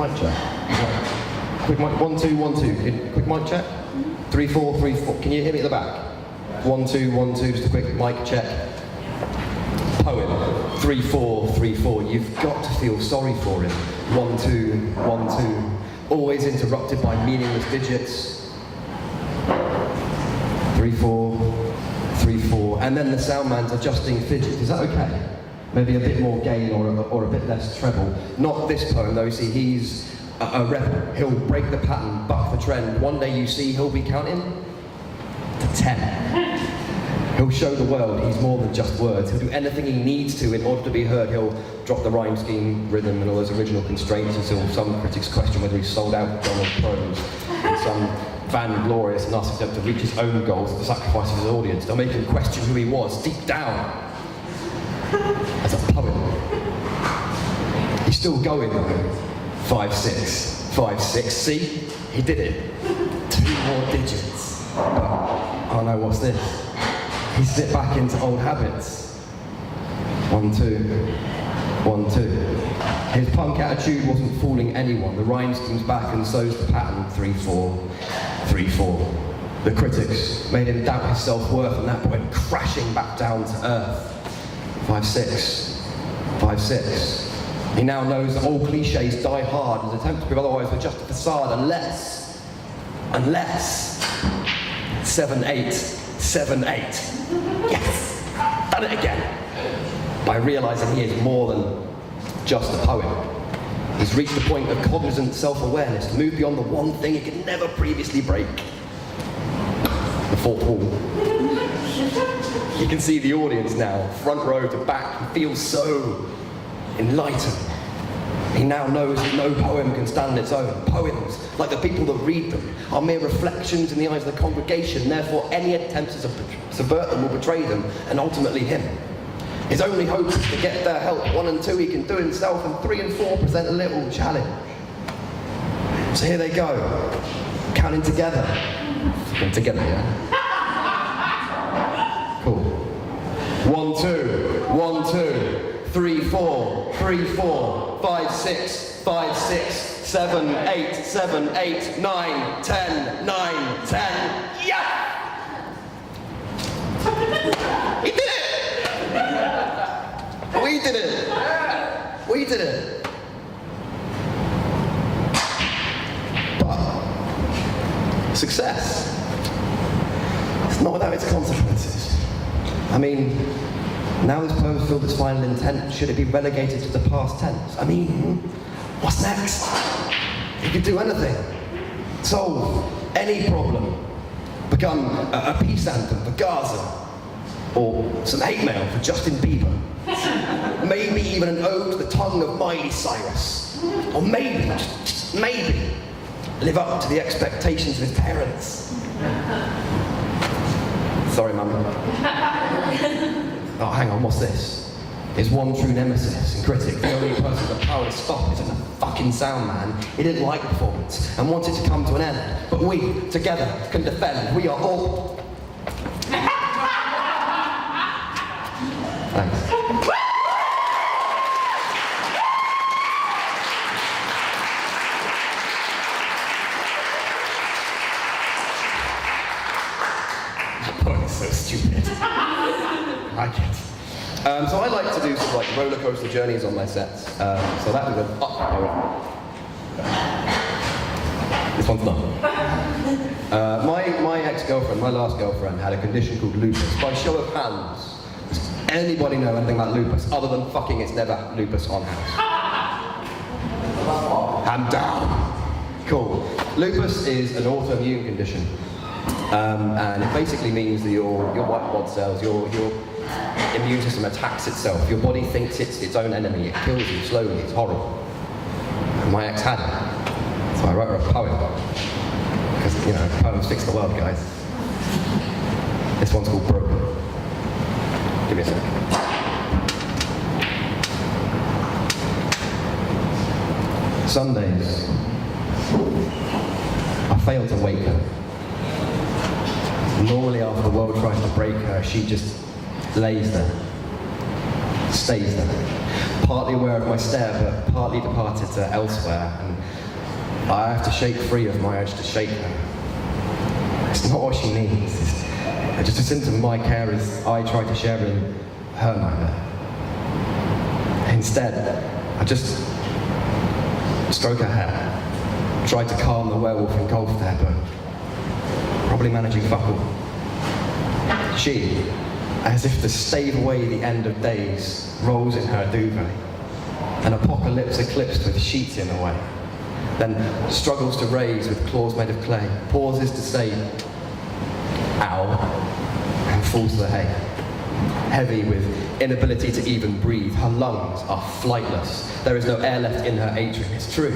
mic check. Quick mic, 1, 2, 1, 2. Quick mic check. 3, 4, 3, 4. Can you hear me at the back? 1, 2, 1, 2. Just a quick mic check. Poem. 3, 4, 3, 4. You've got to feel sorry for him. 1, 2, 1, 2. Always interrupted by meaningless digits. 3, 4, 3, 4. And then the sound man's adjusting fidget. Is that okay? Maybe a bit more gain or a bit less treble. Not this poem though, you see, he's a rebel. He'll break the pattern, buck the trend. One day you see he'll be counting to 10. He'll show the world he's more than just words. He'll do anything he needs to in order to be heard. He'll drop the rhyme scheme, rhythm and all those original constraints until some critics question whether he's sold out Donald prose. And some vainglorious narcissist to reach his own goals at the sacrifice of his audience. They'll make him question who he was deep down. As a poet. He's still going though. 5, 6, 5, 6. See? He did it. 2 more digits. But, oh no, what's this? He slipped back into old habits. 1, 2, 1, 2. His punk attitude wasn't fooling anyone. The rhyme scheme's back and so's the pattern. 3, 4, 3, 4. The critics made him doubt his self-worth and that went crashing back down to earth. 5, 6, 5, 6. He now knows that all cliches die hard. His attempts to prove otherwise were just a facade, unless 7, 8, 7, 8. Yes! Done it again! By realising he is more than just a poet. He's reached the point of cognizant self-awareness, moved beyond the one thing he could never previously break. The fourth wall. You can see the audience now, front row to back. He feels so enlightened. He now knows that no poem can stand on its own. Poems, like the people that read them, are mere reflections in the eyes of the congregation. Therefore, any attempt to subvert them will betray them, and ultimately him. His only hope is to get their help. 1 and 2 he can do himself, and 3 and 4 present a little challenge. So here they go, counting together. Together, yeah? Cool. 1, 2, 1, 2, 3, 4, 3, 4, 5, 6, 5, 6, 7, 8, 7, 8, 9, 10, 9, 10. Yeah! He did it! We did it! We did it! But success, it's not without its consequences. I mean, now this poem's filled its final intent, should it be relegated to the past tense? I mean, what's next? He could do anything. Solve any problem. Become a peace anthem for Gaza. Or some hate mail for Justin Bieber. Maybe even an ode to the tongue of Miley Cyrus. Or maybe, just maybe, live up to the expectations of his parents. Sorry, Mum. Oh, hang on, what's this? His one true nemesis and critic, the only person with the power to stop isn't the fucking sound man. He didn't like the performance and wanted to come to an end. But we, together, can defend. We are all... Thanks. So stupid. I get. So I like to do sort of like roller coaster journeys on my sets. So that was an up. This one's done. My ex-girlfriend, my last girlfriend, had a condition called lupus. By show of hands, does anybody know anything about lupus other than fucking it's never lupus on house? Hand down. Cool. Lupus is an autoimmune condition. And it basically means that your white blood cells, your immune system attacks itself. Your body thinks it's its own enemy. It kills you slowly. It's horrible. And my ex had it. So I wrote her a poem. Because, you know, poems fix the world, guys. This one's called Broken. Give me a sec. Sundays, I fail to wake her. Normally after the world tries to break her, she just lays there. stays there. Partly aware of my stare, but partly departed to elsewhere, and I have to shake free of my urge to shake her. It's not what she needs. It's just a symptom of my care as I try to share in her nightmare. Instead, I just stroke her hair, tried to calm the werewolf engulfed there, but probably managing fuck all. She, as if to stave away the end of days, rolls in her duvet, an apocalypse eclipsed with sheets in the way, then struggles to raise with claws made of clay, pauses to say, ow, and falls to the hay. Heavy with inability to even breathe, her lungs are flightless. There is no air left in her atrium. It's true.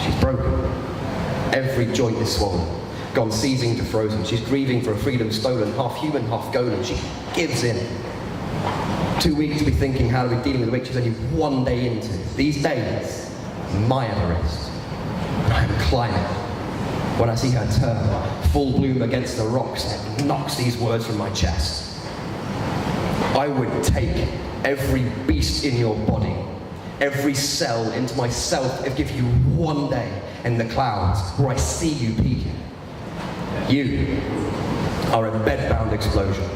She's broken. Every joint is swollen, gone seizing to frozen. She's grieving for a freedom stolen, half human, half golem. She gives in. Too weak to be thinking how to be dealing with the week she's only one day into. These days, my Everest. And I am climbing. When I see her turn, full bloom against the rocks, it knocks these words from my chest. I would take every beast in your body, every cell into myself, and give you one day in the clouds where I see you peaking. You are a bed-bound explosion,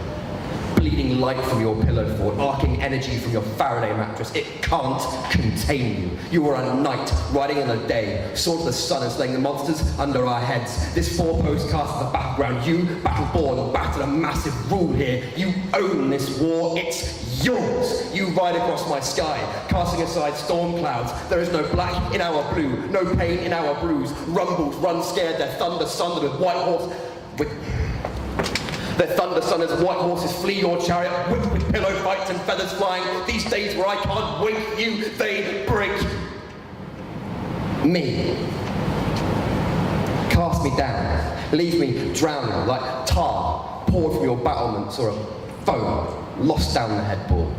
bleeding light from your pillow fort, arcing energy from your Faraday mattress. It can't contain you. You are a knight riding in the day, sword to the sun and slaying the monsters under our heads. This four-post cast is the battleground. You, battle-born, battle a massive rule here. You own this war. It's yours. You ride across my sky, casting aside storm clouds. There is no black in our blue, no pain in our bruise. Rumbles run scared, their thunder sundered with white horse. Their thunder sunners, white horses flee your chariot, whipped with pillow fights and feathers flying. These days where I can't wink you, they break me. Cast me down, leave me drowning like tar poured from your battlements or a foam lost down the headboard.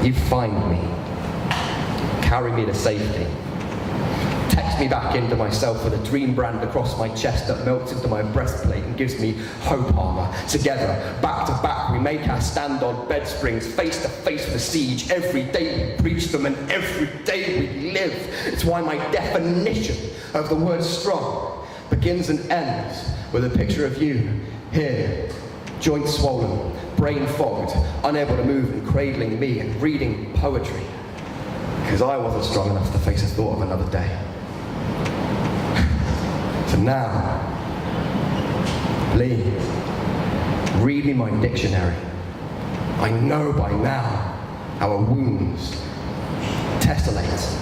You find me, carry me to safety. Text me back into myself with a dream brand across my chest that melts into my breastplate and gives me hope armor. Together, back to back, we make our stand on bed springs, face to face with the siege. Every day we preach them and every day we live. It's why my definition of the word strong begins and ends with a picture of you here, joints swollen, brain fogged, unable to move and cradling me and reading poetry. Because I wasn't strong enough to face the thought of another day. So now, please, read me my dictionary. I know by now our wounds tessellate,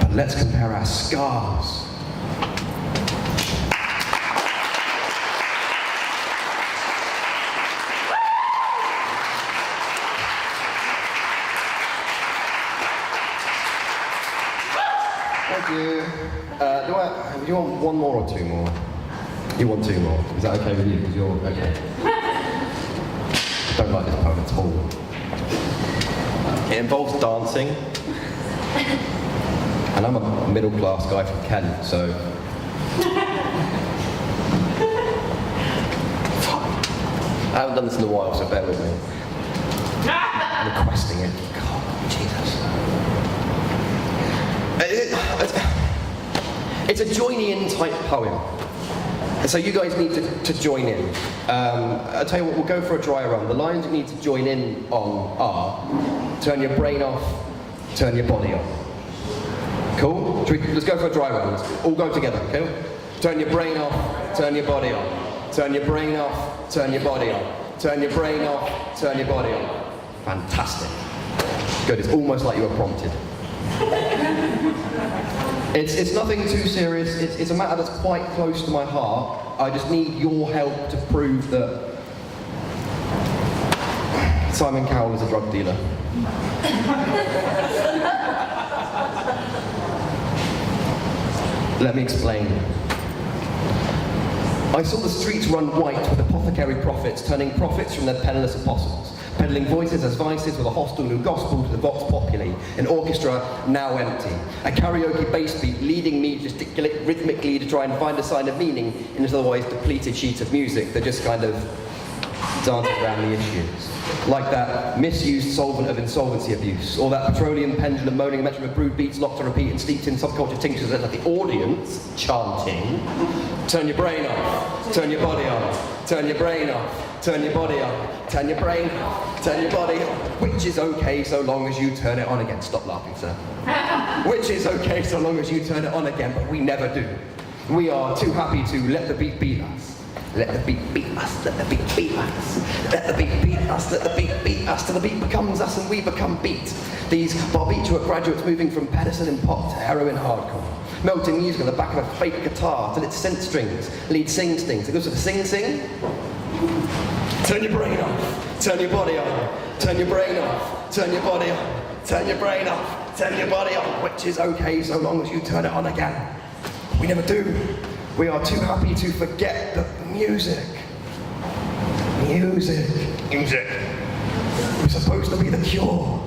but let's compare our scars. Thank you. Do you want one more or two more? You want two more? Is that okay with you? Because you're okay. I don't like this poem at all. It involves dancing, and I'm a middle-class guy from Kent, so I haven't done this in a while, so bear with me. I'm requesting it. God, Jesus. It's a join-in type poem. So you guys need to join in. I'll tell you what, we'll go for a dry run. The lines you need to join in on are, turn your brain off, turn your body on. Cool? Let's go for a dry run. Let's all go together, okay? Turn your brain off, turn your body on. Turn your brain off, turn your body on. Turn your brain off, turn your body on. Fantastic. Good, it's almost like you were prompted. It's nothing too serious. It's a matter that's quite close to my heart. I just need your help to prove that Simon Cowell is a drug dealer. Let me explain. I saw the streets run white with apothecary prophets, turning prophets from their penniless apostles. Peddling voices as vices with a hostile new gospel to the vox populi, an orchestra now empty. A karaoke bass beat leading me to gesticulate rhythmically to try and find a sign of meaning in this otherwise depleted sheet of music that just kind of dancing around the issues. Like that misused solvent of insolvency abuse, or that petroleum pendulum moaning a metronome of brewed beats locked on repeat and steeped in subculture tinctures that let the audience chanting, turn your brain off, turn your body on, turn your brain off, turn your body on, turn your brain off, turn your body on, which is okay so long as you turn it on again. Stop laughing, sir. Which is okay so long as you turn it on again, but we never do. We are too happy to let the beat beat us. Let the beat beat us, let the beat beat us, let the beat beat us, let the beat beat us, till the beat becomes us and we become beat. These barbiturate graduates moving from penicillin pop to heroin hardcore, melting music on the back of a fake guitar till its synth strings lead sing stings. It goes to the sing sing. Turn your brain off, turn your body on, turn your brain off, turn your body on, turn your brain off, turn your body on, which is okay so long as you turn it on again. We never do. We are too happy to forget that music was supposed to be the cure.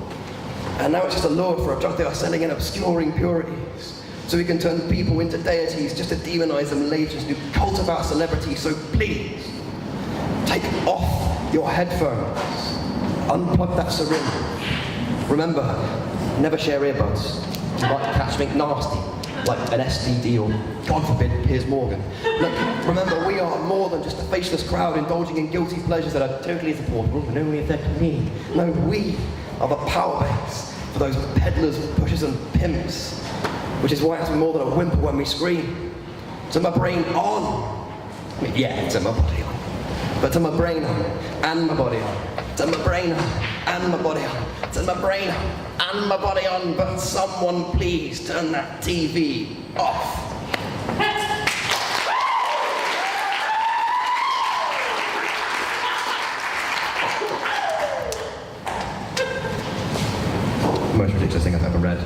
And now it's just a lure for a drug they are selling in obscure impurities. So we can turn people into deities just to demonize them later, to cultivate celebrities. So please, take off your headphones, unplug that syringe. Remember, never share earbuds. You might catch something nasty, like an STD or, God forbid, Piers Morgan. Look, remember, we are more than just a faceless crowd indulging in guilty pleasures that are totally supportable and only if they're convenient. No, we are the power base for those peddlers, pushers and pimps, which is why it has to be more than a whimper when we scream. Turn my brain on. I mean, yeah, turn my body on. But turn my brain on and my body on. Turn my brain on and my body on. Turn my brain on and my body on. But someone please turn that TV off. Most ridiculous thing I've ever read.